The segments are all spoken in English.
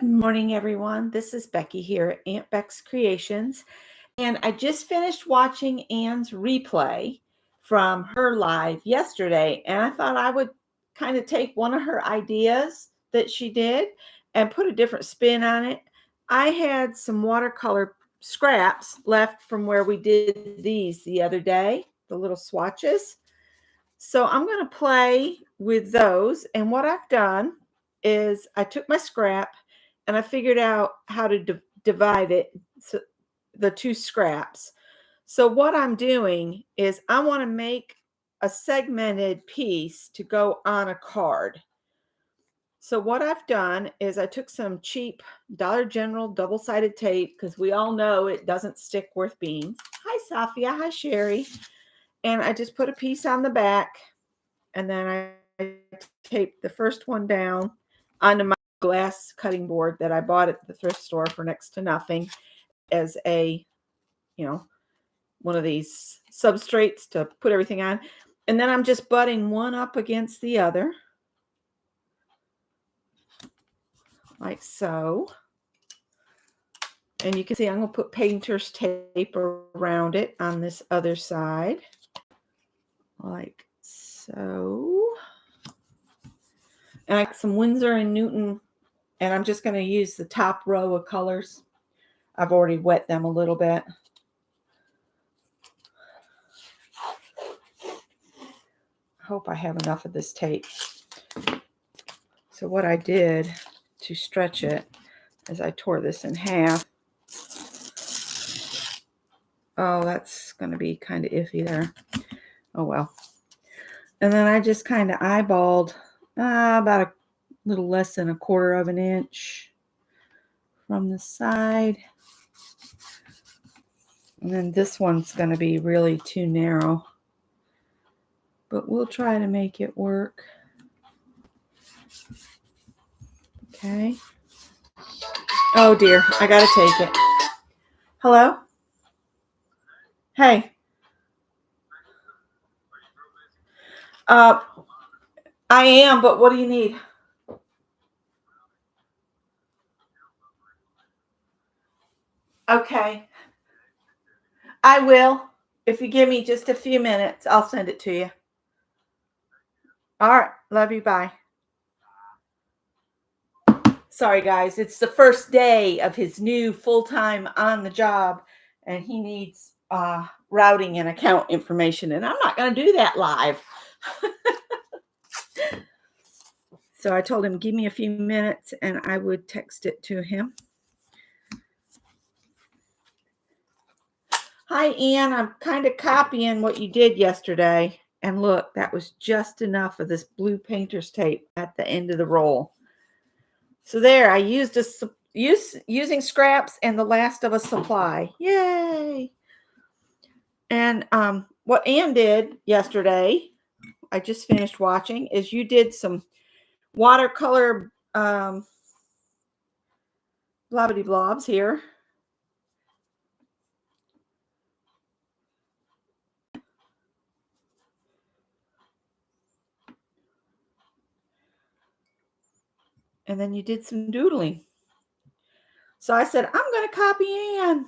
Good morning, everyone. This is Becky here at Aunt Beck's Creations. And I just finished watching Anne's replay from her live yesterday. And I thought I would kind of take one of her ideas that she did and put a different spin on it. I had some watercolor scraps left from where we did these the other day, the little swatches. So I'm going to play with those. And what I've done is I took my scrap and I figured out how to divide it, so the two scraps. So what I'm doing is I want to make a segmented piece to go on a card. So what I've done is I took some cheap Dollar General double-sided tape because we all know it doesn't stick worth beans. Hi, Safia. Hi, Sherry. And I just put a piece on the back, and then I taped the first one down onto my glass cutting board that I bought at the thrift store for next to nothing as a, one of these substrates to put everything on. And then I'm just butting one up against the other, like so. And you can see I'm going to put painter's tape around it on this other side, like so. And I got some Winsor & Newton, and I'm just going to use the top row of colors. I've already wet them a little bit. I hope I have enough of this tape. So what I did to stretch it is I tore this in half. Oh, that's going to be kind of iffy there. Oh, well. And then I just kind of eyeballed about a little less than 1/4 of an inch from the side. And then this one's going to be really too narrow, but we'll try to make it work. Okay. Oh dear, I got to take it. Hello? Hey. I am, but what do you need? Okay. I will. If you give me just a few minutes, I'll send it to you. All right. Love you. Bye. Sorry, guys. It's the first day of his new full-time on the job, and he needs routing and account information, and I'm not going to do that live. So I told him, give me a few minutes, and I would text it to him. Hi, Ann. I'm kind of copying what you did yesterday. And look, that was just enough of this blue painter's tape at the end of the roll. So there, I used using scraps and the last of a supply. Yay! And what Ann did yesterday, I just finished watching, is you did some watercolor blobbity blobs here. And then you did some doodling. So I said, I'm going to copy Ann.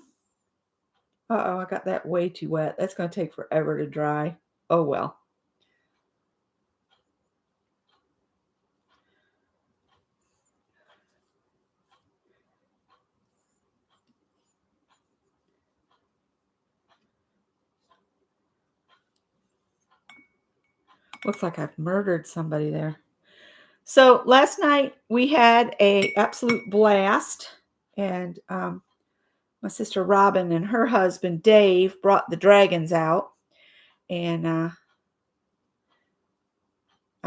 Uh-oh, I got that way too wet. That's going to take forever to dry. Oh, well. Looks like I've murdered somebody there. So last night we had a absolute blast, and my sister Robin and her husband Dave brought the dragons out, and I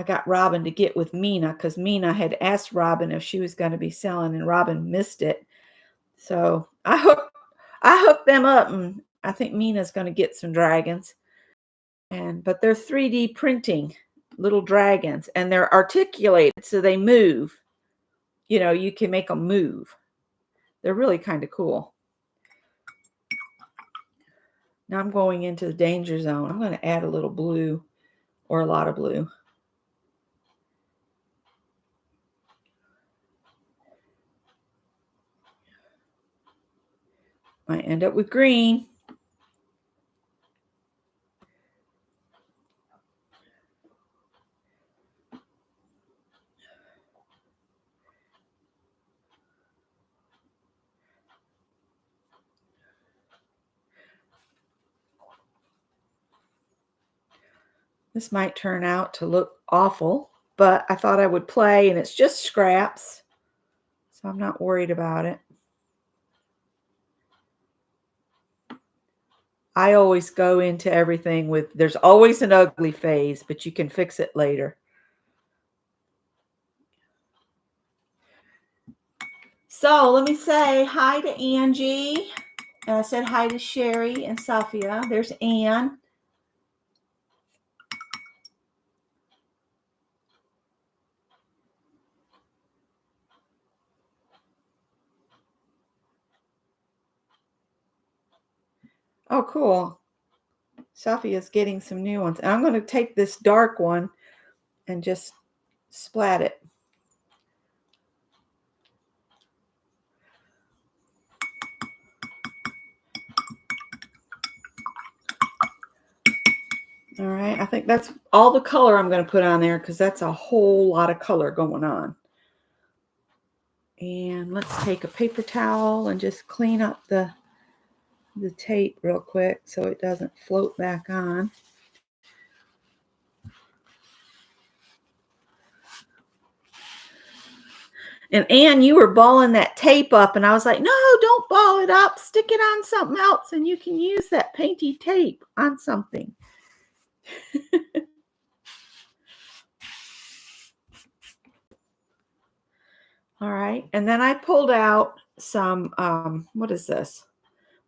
got Robin to get with Mina because Mina had asked Robin if she was going to be selling, and Robin missed it. So I hooked them up, and I think Mina's going to get some dragons. But they're 3D printing little dragons, and they're articulated so they move. You can make them move. They're really kind of cool. Now I'm going into the danger zone. I'm going to add a little blue or a lot of blue. Might end up with green. This might turn out to look awful, but I thought I would play, and it's just scraps, so I'm not worried about it. I always go into everything with, there's always an ugly phase, but you can fix it later. So let me say hi to Angie. And I said hi to Sherry and Sophia. There's Anne. Oh, cool. Sophia's getting some new ones. And I'm going to take this dark one and just splat it. All right, I think that's all the color I'm going to put on there because that's a whole lot of color going on. And let's take a paper towel and just clean up the tape real quick so it doesn't float back on. And Anne, you were balling that tape up, and I was like, no, don't ball it up. Stick it on something else, and you can use that painty tape on something. All right, and then I pulled out some, what is this?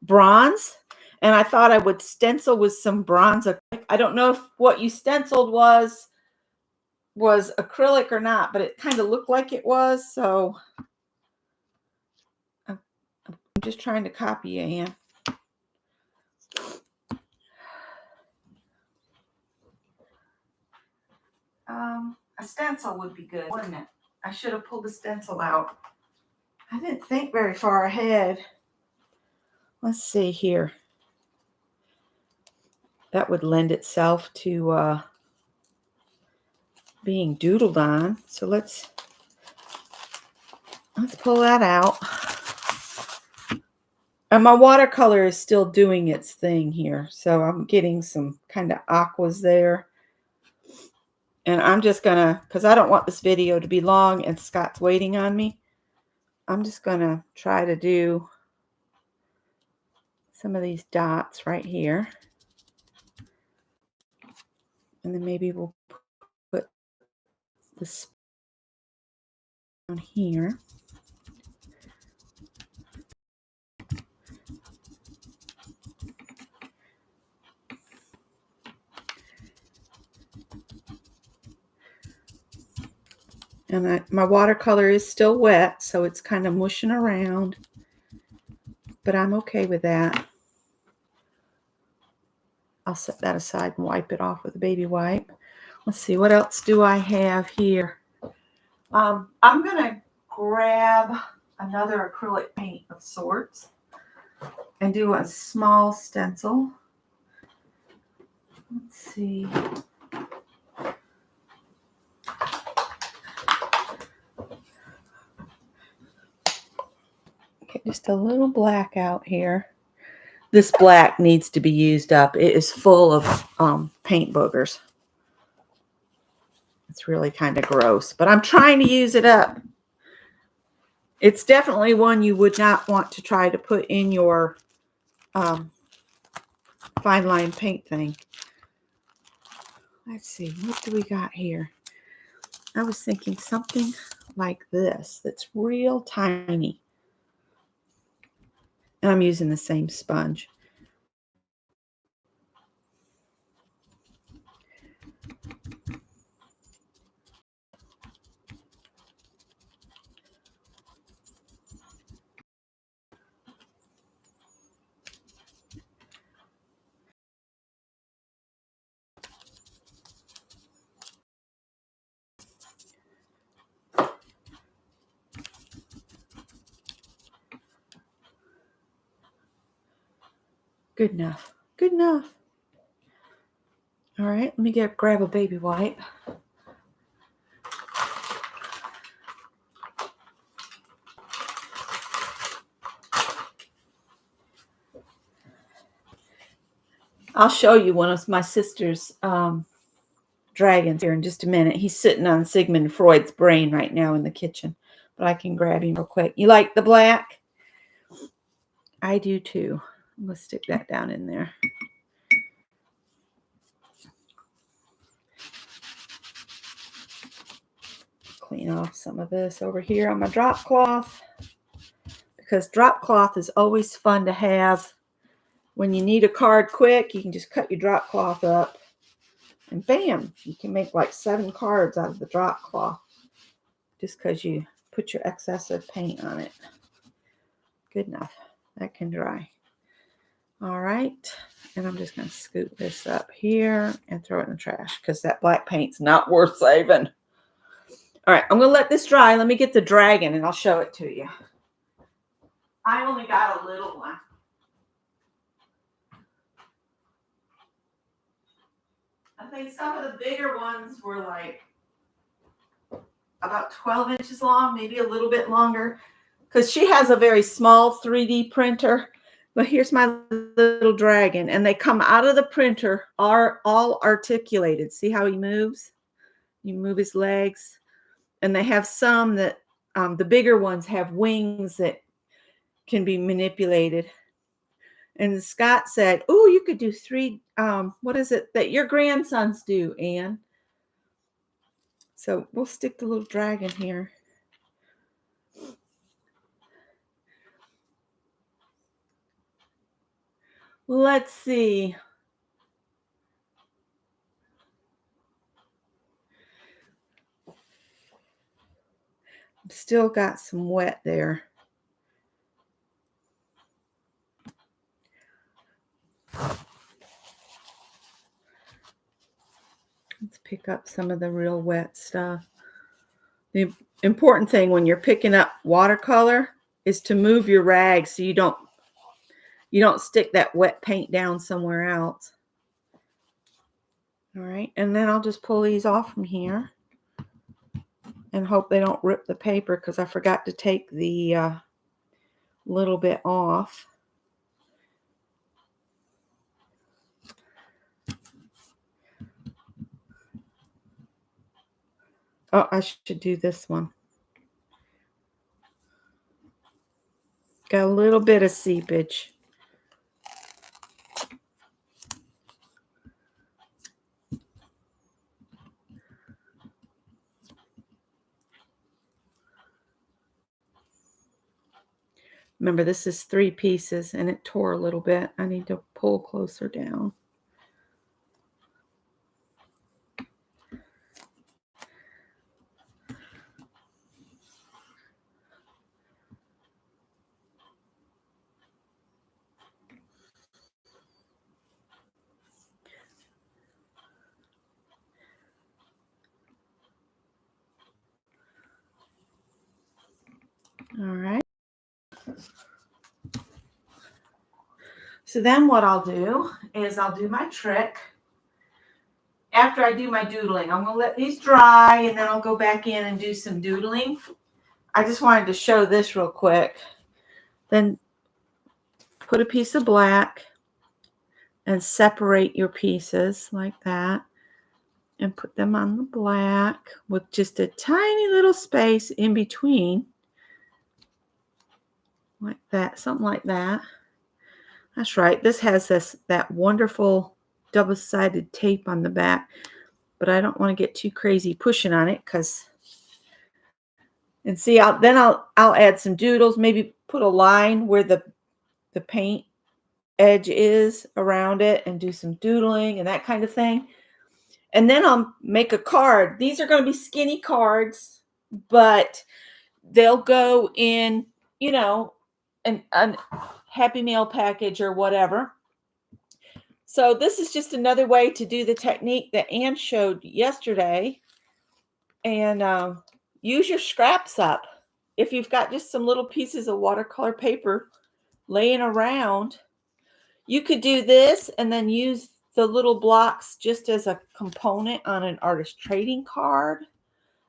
Bronze, and I thought I would stencil with some bronze. I don't know if what you stenciled was acrylic or not, but it kind of looked like it was, so I'm just trying to copy you, Anne. A stencil would be good, wouldn't it? I should have pulled the stencil out. I didn't think very far ahead. Let's see here. That would lend itself to being doodled on. So let's pull that out. And my watercolor is still doing its thing here. So I'm getting some kind of aquas there. And I'm just going to, because I don't want this video to be long and Scott's waiting on me, I'm just going to try to do some of these dots right here. And then maybe we'll put this down here. And my watercolor is still wet, so it's kind of mushing around. But I'm okay with that. I'll set that aside and wipe it off with a baby wipe. Let's see, what else do I have here? I'm going to grab another acrylic paint of sorts and do a small stencil. Let's see. Okay, just a little black out here. This black needs to be used up. It is full of paint boogers. It's really kind of gross, but I'm trying to use it up. It's definitely one you would not want to try to put in your fine line paint thing. Let's see, what do we got here? I was thinking something like this that's real tiny. And I'm using the same sponge. Good enough. Good enough. All right, let me grab a baby wipe. I'll show you one of my sister's dragons here in just a minute. He's sitting on Sigmund Freud's brain right now in the kitchen, but I can grab him real quick. You like the black? I do too. I'm going to stick that down in there. Clean off some of this over here on my drop cloth, because drop cloth is always fun to have. When you need a card quick, you can just cut your drop cloth up and bam, you can make like 7 cards out of the drop cloth just because you put your excessive paint on it. Good enough. That can dry. All right. And I'm just going to scoop this up here and throw it in the trash because that black paint's not worth saving. All right. I'm going to let this dry. Let me get the dragon and I'll show it to you. I only got a little one. I think some of the bigger ones were like about 12 inches long, maybe a little bit longer, because she has a very small 3D printer. But here's my little dragon, and they come out of the printer are all articulated. See how he moves? You move his legs, and they have some that the bigger ones have wings that can be manipulated. And Scott said, "Oh, you could do 3. What is it that your grandsons do, Anne?" So we'll stick the little dragon here. Let's see. Still got some wet there. Let's pick up some of the real wet stuff. The important thing when you're picking up watercolor is to move your rag so you don't stick that wet paint down somewhere else. All right, and then I'll just pull these off from here and hope they don't rip the paper because I forgot to take the little bit off. Oh, I should do this one. Got a little bit of seepage. Remember, this is 3 pieces and it tore a little bit. I need to pull closer down. All right. So then what I'll do is I'll do my trick. After I do my doodling, I'm going to let these dry and then I'll go back in and do some doodling. I just wanted to show this real quick. Then put a piece of black and separate your pieces like that and put them on the black with just a tiny little space in between. Like that, something like that. That's right. This has that wonderful double-sided tape on the back, but I don't want to get too crazy pushing on it and see, I'll add some doodles, maybe put a line where the paint edge is around it and do some doodling and that kind of thing. And then I'll make a card. These are going to be skinny cards, but they'll go in, an Happy Meal package or whatever. So this is just another way to do the technique that Anne showed yesterday. And use your scraps up. If you've got just some little pieces of watercolor paper laying around, You could do this and then use the little blocks just as a component on an artist trading card.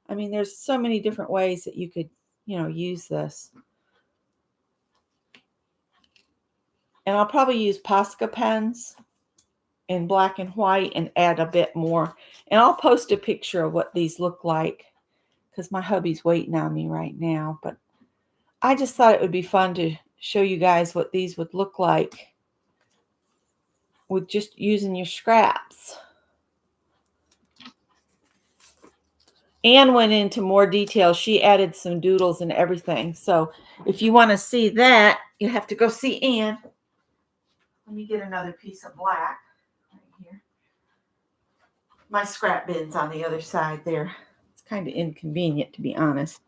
I mean, there's so many different ways that you could, use this. And I'll probably use Posca pens in black and white and add a bit more. And I'll post a picture of what these look like because my hubby's waiting on me right now. But I just thought it would be fun to show you guys what these would look like with just using your scraps. Anne went into more detail. She added some doodles and everything. So if you want to see that, you have to go see Anne. Let me get another piece of black right here. My scrap bin's on the other side there. It's kind of inconvenient, to be honest.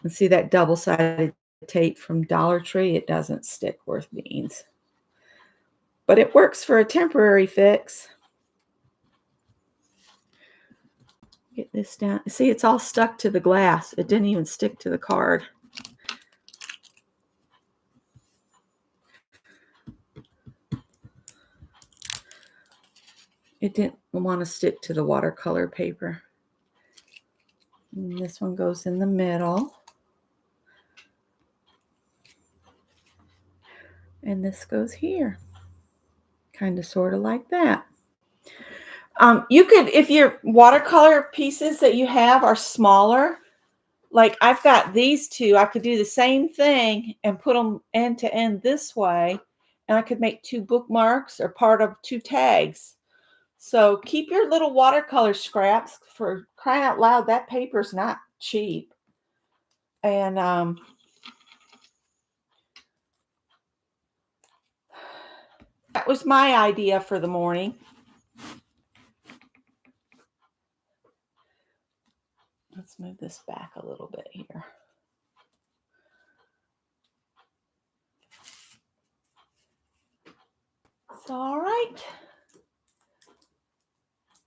And see that double-sided tape from Dollar Tree? It doesn't stick worth beans. But it works for a temporary fix. Get this down. See, it's all stuck to the glass. It didn't even stick to the card. It didn't want to stick to the watercolor paper. And this one goes in the middle. And this goes here. Kind of sort of like that. You could, if your watercolor pieces that you have are smaller, like I've got these two, I could do the same thing and put them end to end this way. And I could make 2 bookmarks or part of 2 tags. So keep your little watercolor scraps. For crying out loud, that paper's not cheap. And that was my idea for the morning. Let's move this back a little bit here. It's all right.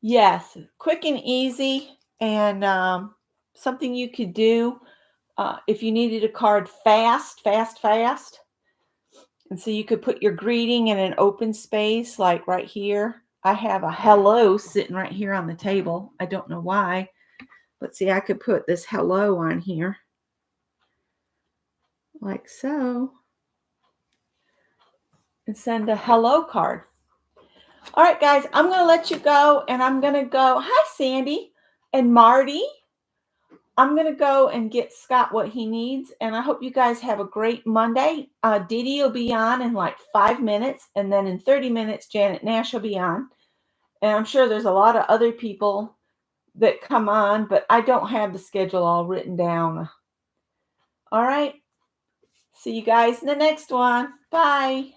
Yes, quick and easy, and something you could do if you needed a card fast. And so you could put your greeting in an open space, like right here. I have a hello sitting right here on the table. I don't know why, but see, I could put this hello on here, like so, and send a hello card. All right, guys, I'm going to let you go, and I'm going to go. Hi, Sandy and Marty. I'm going to go and get Scott what he needs, and I hope you guys have a great Monday. Dee Dee will be on in like 5 minutes, and then in 30 minutes, Janet Nash will be on. And I'm sure there's a lot of other people that come on, but I don't have the schedule all written down. All right. See you guys in the next one. Bye.